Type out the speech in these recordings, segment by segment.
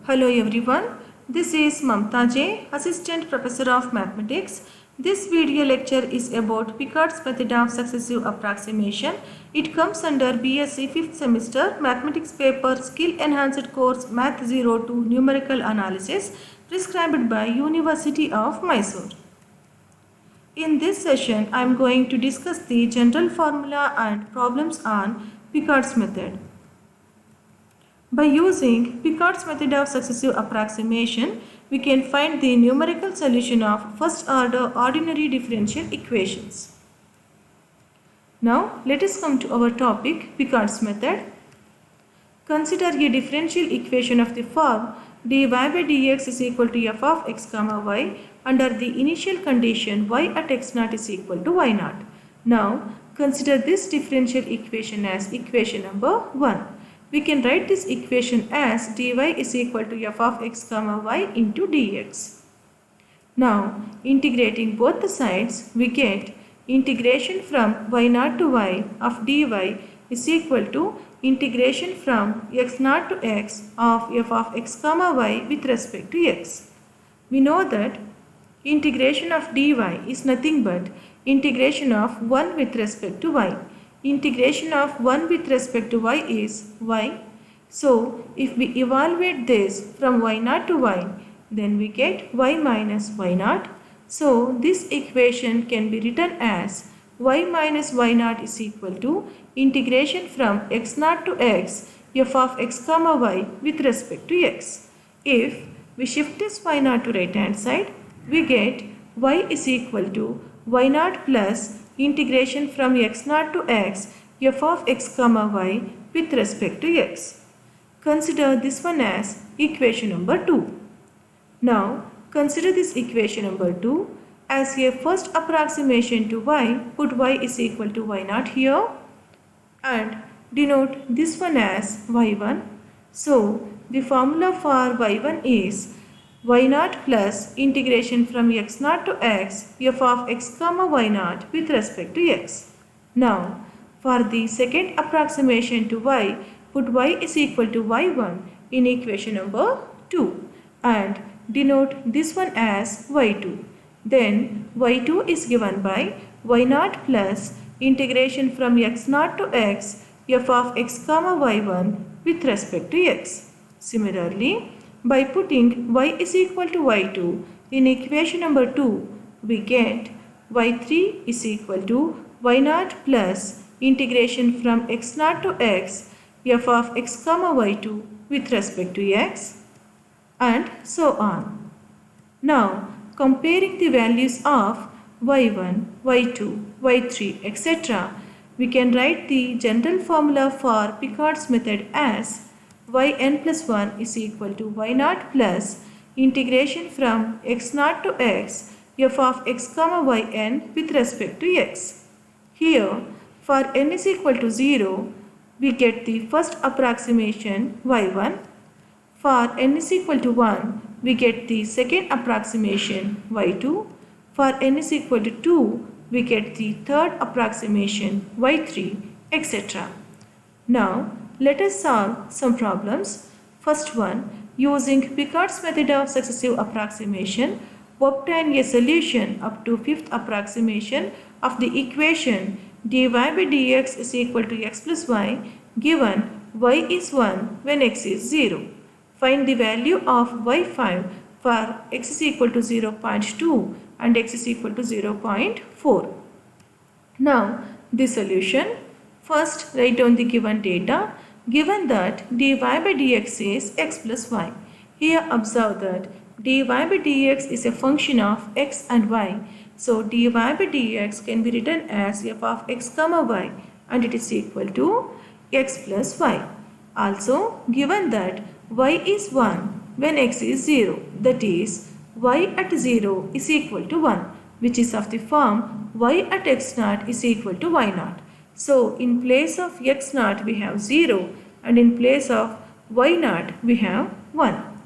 Hello everyone, this is Mamta J, Assistant Professor of Mathematics. This video lecture is about Picard's method of successive approximation. It comes under BSc 5th semester Mathematics paper Skill Enhanced Course Math 02 Numerical Analysis prescribed by University of Mysore. In this session, I am going to discuss the general formula and problems on Picard's method. By using Picard's method of successive approximation, we can find the numerical solution of first order ordinary differential equations. Now, let us come to our topic, Picard's method. Consider a differential equation of the form dy by dx is equal to f of x comma y under the initial condition y at x0 is equal to y0. Now, consider this differential equation as equation number 1. We can write this equation as dy is equal to f of x comma y into dx. Now, integrating both the sides, we get integration from y0 to y of dy is equal to integration from x0 to x of f of x comma y with respect to x. We know that integration of dy is nothing but integration of 1 with respect to y. Integration of 1 with respect to y is y. So, if we evaluate this from y0 to y, then we get y minus y0. So, this equation can be written as y minus y0 is equal to integration from x0 to x f of x comma y with respect to x. If we shift this y0 to right hand side, we get y is equal to y0 plus integration from x0 to x f of x comma y with respect to x. Consider this one as equation number 2. Now, consider this equation number 2 as a first approximation to y. Put y is equal to y0 here and denote this one as y1. So, the formula for y1 is y0 plus integration from x0 to x f of x comma y0 with respect to x. Now, for the second approximation to y, put y is equal to y1 in equation number 2 and denote this one as y2. Then y2 is given by y0 plus integration from x0 to x f of x comma y1 with respect to x. Similarly, by putting y is equal to y2 in equation number 2, we get y3 is equal to y0 plus integration from x0 to x f of x comma y2 with respect to x and so on. Now, comparing the values of y1, y2, y3, etc., we can write the general formula for Picard's method as yn plus 1 is equal to y0 plus integration from x0 to x f of x comma yn with respect to x. Here, for n is equal to 0, we get the first approximation y1. For n is equal to 1, we get the second approximation y2. For n is equal to 2, we get the third approximation y3, etc. Now, let us solve some problems. First one, using Picard's method of successive approximation, obtain a solution up to fifth approximation of the equation dy by dx is equal to x plus y given y is 1 when x is 0. Find the value of y5 for x is equal to 0.2 and x is equal to 0.4. Now, the solution. First, write down the given data. Given that dy by dx is x plus y. Here observe that dy by dx is a function of x and y. So dy by dx can be written as f of x comma y and it is equal to x plus y. Also, given that y is 1 when x is 0, that is y at 0 is equal to 1, which is of the form y at x0 is equal to y0. So, in place of x0 we have 0 and in place of y0 we have 1.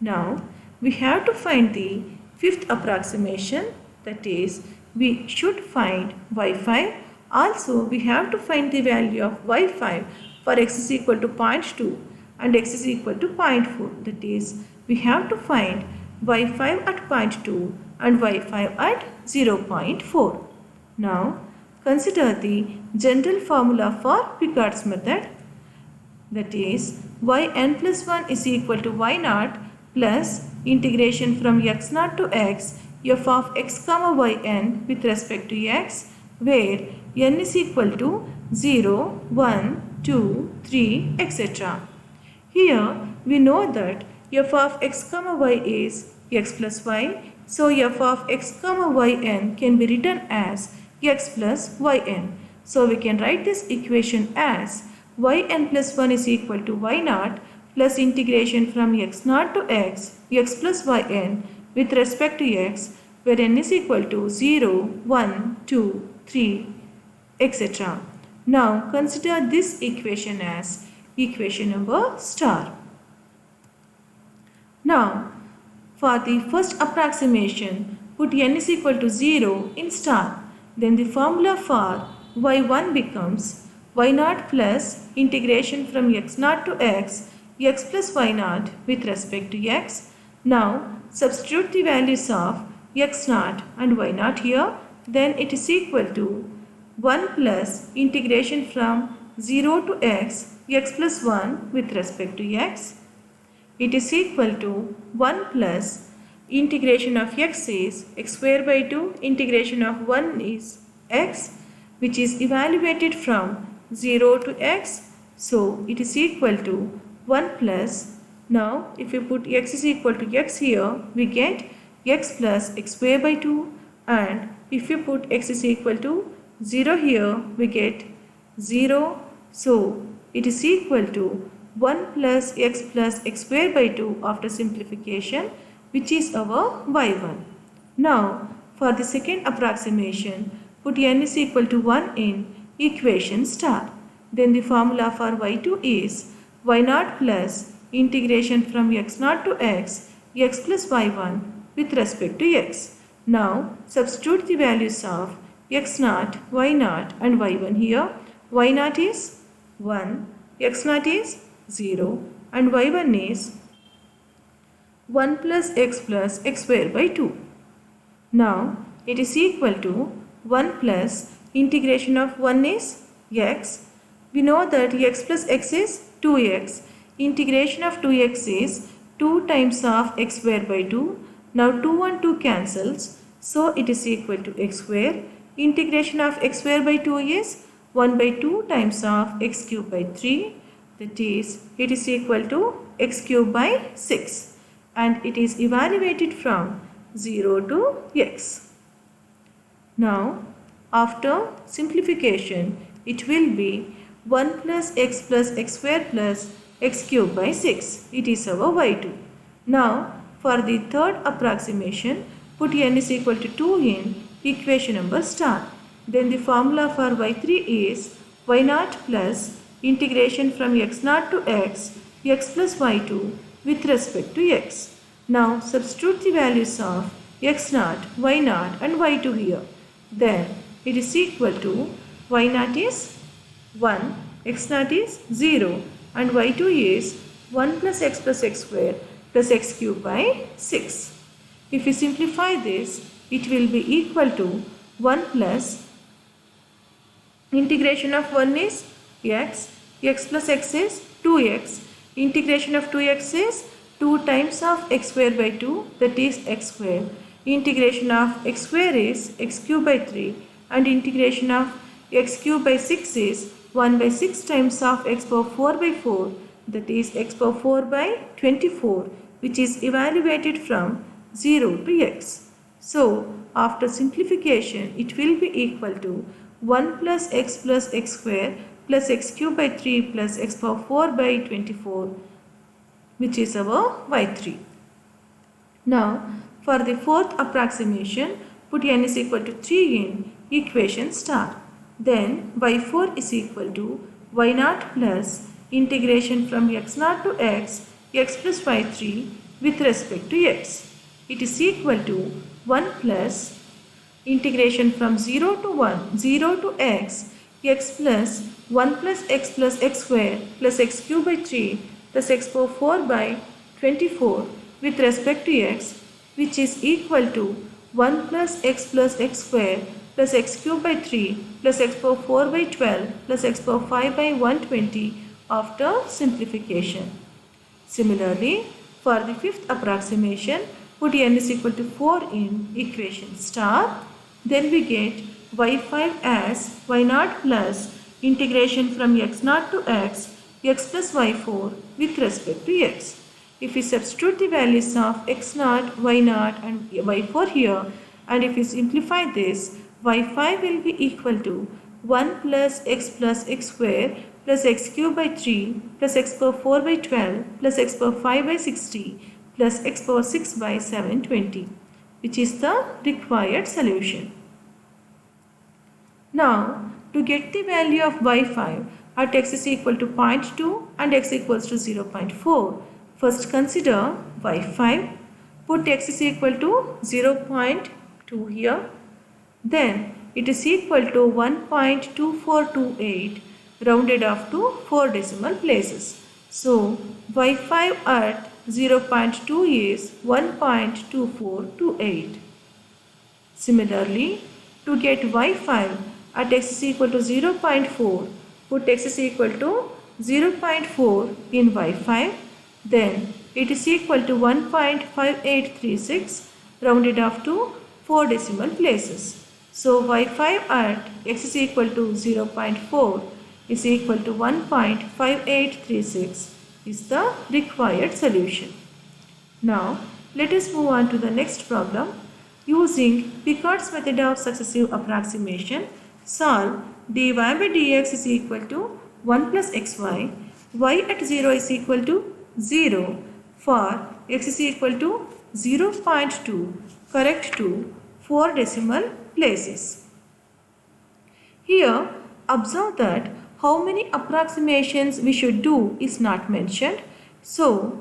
Now, we have to find the fifth approximation, that is we should find y5. Also, we have to find the value of y5 for x is equal to 0.2 and x is equal to 0.4. That is, we have to find y5 at 0.2 and y5 at 0.4. Now, consider the general formula for Picard's method. That is, yn plus 1 is equal to y0 plus integration from x0 to x f of x comma yn with respect to x, where n is equal to 0, 1, 2, 3, etc. Here we know that f of x comma y is x plus y, so f of x comma yn can be written as x plus yn. So we can write this equation as yn plus 1 is equal to y0 plus integration from x0 to x plus yn with respect to x, where n is equal to 0, 1, 2, 3, etc. Now consider this equation as equation number star. Now for the first approximation, put n is equal to 0 in star. Then the formula for y1 becomes y0 plus integration from x0 to x plus y0 with respect to x. Now substitute the values of x0 and y0 here. Then it is equal to 1 plus integration from 0 to x plus 1 with respect to x. It is equal to 1 plus integration of x is x square by 2, integration of 1 is x, which is evaluated from 0 to x. So it is equal to 1 plus, now if you put x is equal to x here, we get x plus x square by 2, and if you put x is equal to 0 here, we get 0. So it is equal to 1 plus x square by 2 after simplification, which is our y1. Now for the second approximation, put n is equal to 1 in equation star. Then the formula for y2 is y0 plus integration from x0 to x plus y1 with respect to x. Now substitute the values of x0, y0 and y1 here. y0 is 1, x0 is 0 and y1 is 1 plus x square by 2. Now it is equal to 1 plus integration of 1 is x. We know that x plus x is 2x. Integration of 2x is 2 times of x square by 2. Now 2 and 2 cancels, so it is equal to x square. Integration of x square by 2 is 1 by 2 times of x cube by 3. That is, it is equal to x cube by 6, and it is evaluated from 0 to x. Now after simplification, it will be 1 plus x square plus x cube by 6. It is our y2. Now for the third approximation, put n is equal to 2 in equation number star. Then the formula for y3 is y0 plus integration from x0 to x plus y2 with respect to x. Now substitute the values of x0, y0 and y2 here. Then it is equal to y0 is 1, x0 is 0 and y2 is 1 plus x square plus x cube by 6. If we simplify this, it will be equal to 1 plus integration of 1 is x plus x is 2x, integration of 2x is 2 times of x square by 2, that is x square. Integration of x square is x cube by 3, and integration of x cube by 6 is 1 by 6 times of x power 4 by 4, that is x power 4 by 24, which is evaluated from 0 to x. So after simplification, it will be equal to 1 plus x square plus x cube by 3 plus x power 4 by 24, which is our y3. Now for the fourth approximation, put n is equal to 3 in equation star. Then y4 is equal to y0 plus integration from x0 to x plus y3 with respect to x. It is equal to 1 plus integration from 0 to 1, 0 to x plus 1 plus x square plus x cube by 3 plus x power 4 by 24 with respect to x, which is equal to 1 plus x square plus x cube by 3 plus x power 4 by 12 plus x power 5 by 120 after simplification. Similarly, for the fifth approximation, put n is equal to 4 in equation star. Then we get y5 as y0 plus integration from x0 to x plus y4 with respect to x. If we substitute the values of x0, y0 and y4 here, and if we simplify this, y5 will be equal to 1 plus x square plus x cube by 3 plus x power 4 by 12 plus x power 5 by 60 plus x power 6 by 720, which is the required solution. Now, to get the value of y5 at x is equal to 0.2 and x equals to 0.4, first consider y5, put x is equal to 0.2 here, then it is equal to 1.2428 rounded off to 4 decimal places. So, y5 at 0.2 is 1.2428. Similarly, to get y5 at x is equal to 0.4, put x is equal to 0.4 in y5, then it is equal to 1.5836 rounded off to 4 decimal places. So, y5 at x is equal to 0.4 is equal to 1.5836 is the required solution. Now, let us move on to the next problem. Using Picard's method of successive approximation, solve dy by dx is equal to 1 plus xy, y at 0 is equal to 0 for x is equal to 0.2 correct to 4 decimal places. Here, observe that how many approximations we should do is not mentioned. So,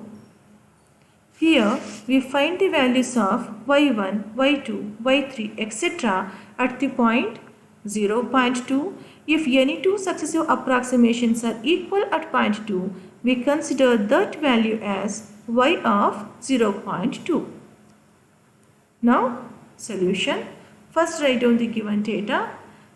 here we find the values of y1, y2, y3, etc. at the point 0.2. If any two successive approximations are equal at point 2, we consider that value as y of 0.2. Now, solution. First write down the given data.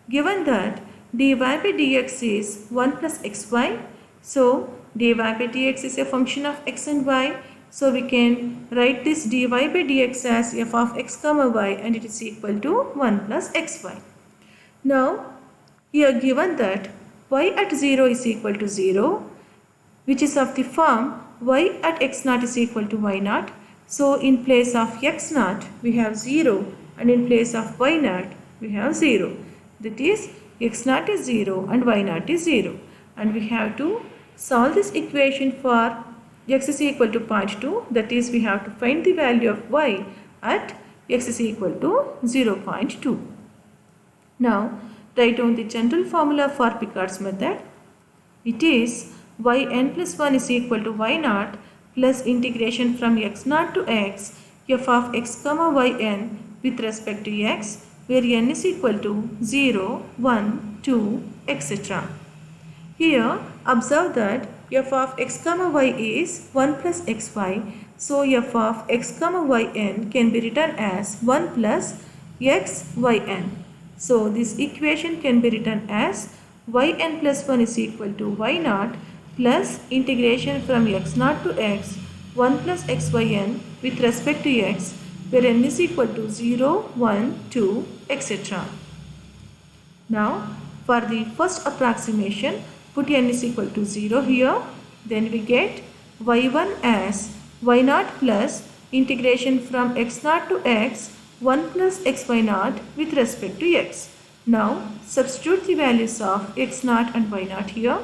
Given that dy by dx is 1 plus xy. So, dy by dx is a function of x and y. So, we can write this dy by dx as f of x comma y and it is equal to 1 plus xy. Now, here given that y at 0 is equal to 0, which is of the form y at x0 is equal to y0. So, in place of x0 we have 0 and in place of y0 we have 0. That is x0 is 0 and y0 is 0. And we have to solve this equation for x is equal to 0.2. That is, we have to find the value of y at x is equal to 0.2. Now, write down the general formula for Picard's method. It is yn plus 1 is equal to y0 plus integration from x0 to x f of x comma yn with respect to x, where n is equal to 0, 1, 2, etc. Here, observe that f of x comma y is 1 plus xy. So, f of x comma yn can be written as 1 plus xyn. So, this equation can be written as yn plus 1 is equal to y0 plus integration from x0 to x 1 plus xyn with respect to x, where n is equal to 0, 1, 2, etc. Now, for the first approximation, put n is equal to 0 here. Then we get y1 as y0 plus integration from x0 to x 1 plus xy0 with respect to x. Now, substitute the values of x0 and y0 here.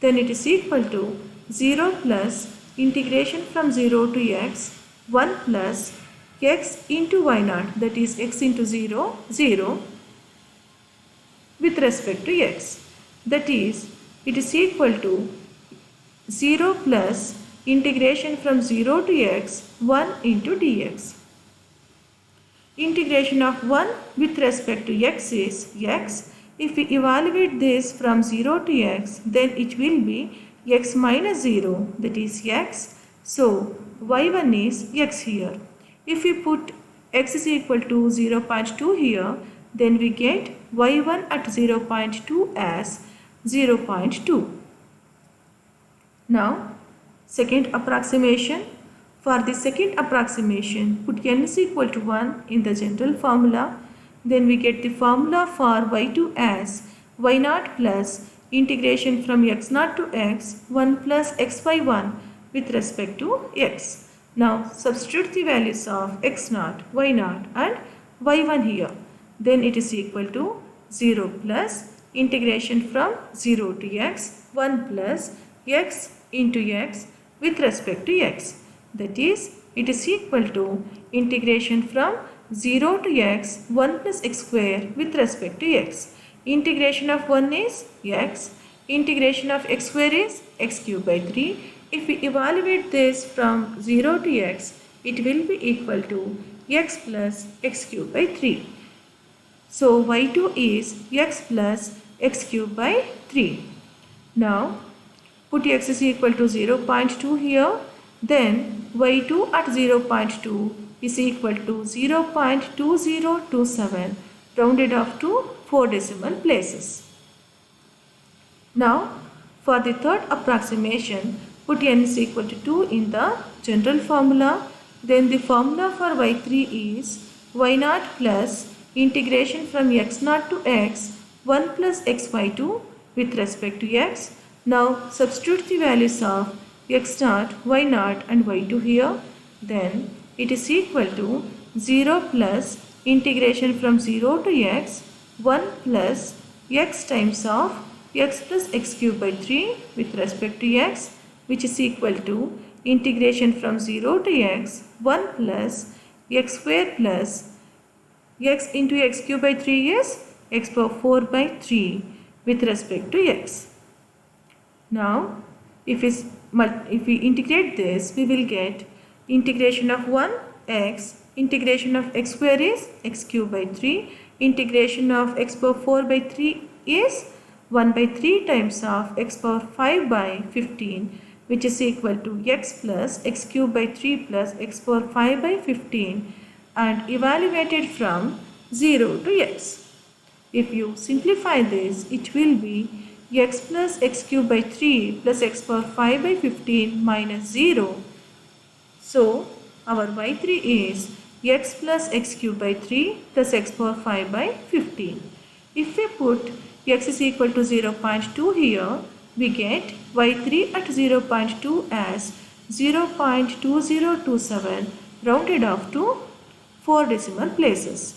Then it is equal to 0 plus integration from 0 to x 1 plus x into y0, that is x into 0, 0 with respect to x. That is, it is equal to 0 plus integration from 0 to x 1 into dx. Integration of 1 with respect to x is x. If we evaluate this from 0 to x, then it will be x minus 0, that is x. So y1 is x here. If we put x is equal to 0.2 here, then we get y1 at 0.2 as 0.2. Now second approximation. For the second approximation, put n is equal to 1 in the general formula. Then we get the formula for y2 as y0 plus integration from x0 to x 1 plus x by 1 with respect to x. Now substitute the values of x0, y0 and y1 here. Then it is equal to 0 plus integration from 0 to x 1 plus x into x with respect to x. That is, it is equal to integration from 0 to x 1 plus x square with respect to x. Integration of 1 is x. Integration of x square is x cube by 3. If we evaluate this from 0 to x, it will be equal to x plus x cube by 3. So y2 is x plus x cube by 3. Now put x is equal to 0.2 here. Then y2 at 0.2 is equal to 0.2027 rounded off to 4 decimal places. Now for the third approximation, put n is equal to 2 in the general formula. Then the formula for y3 is y0 plus integration from x0 to x 1 plus x by 2 with respect to x. Now substitute the values of x0, y0 and y2 here. Then it is equal to 0 plus integration from 0 to x 1 plus x times of x plus x cube by 3 with respect to x, which is equal to integration from 0 to x 1 plus x square plus x into x cube by 3 is x power 4 by 3 with respect to x. Now if we integrate this, we will get integration of 1x, integration of x square is x cube by 3, integration of x power 4 by 3 is 1 by 3 times of x power 5 by 15, which is equal to x plus x cube by 3 plus x power 5 by 15 and evaluated from 0 to x. If you simplify this, it will be x plus x cube by 3 plus x power 5 by 15 minus 0. So our y3 is x plus x cube by 3 plus x power 5 by 15. If we put x is equal to 0.2 here, we get y3 at 0.2 as 0.2027 rounded off to 4 decimal places.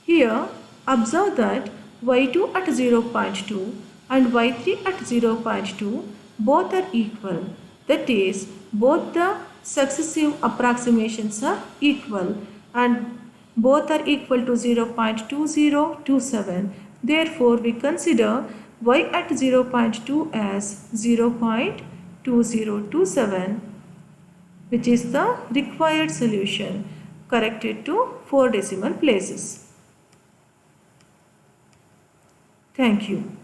Here observe that y2 at 0.2 and y3 at 0.2 both are equal. That is, both the successive approximations are equal and both are equal to 0.2027. Therefore, we consider y at 0.2 as 0.2027, which is the required solution corrected to 4 decimal places. Thank you.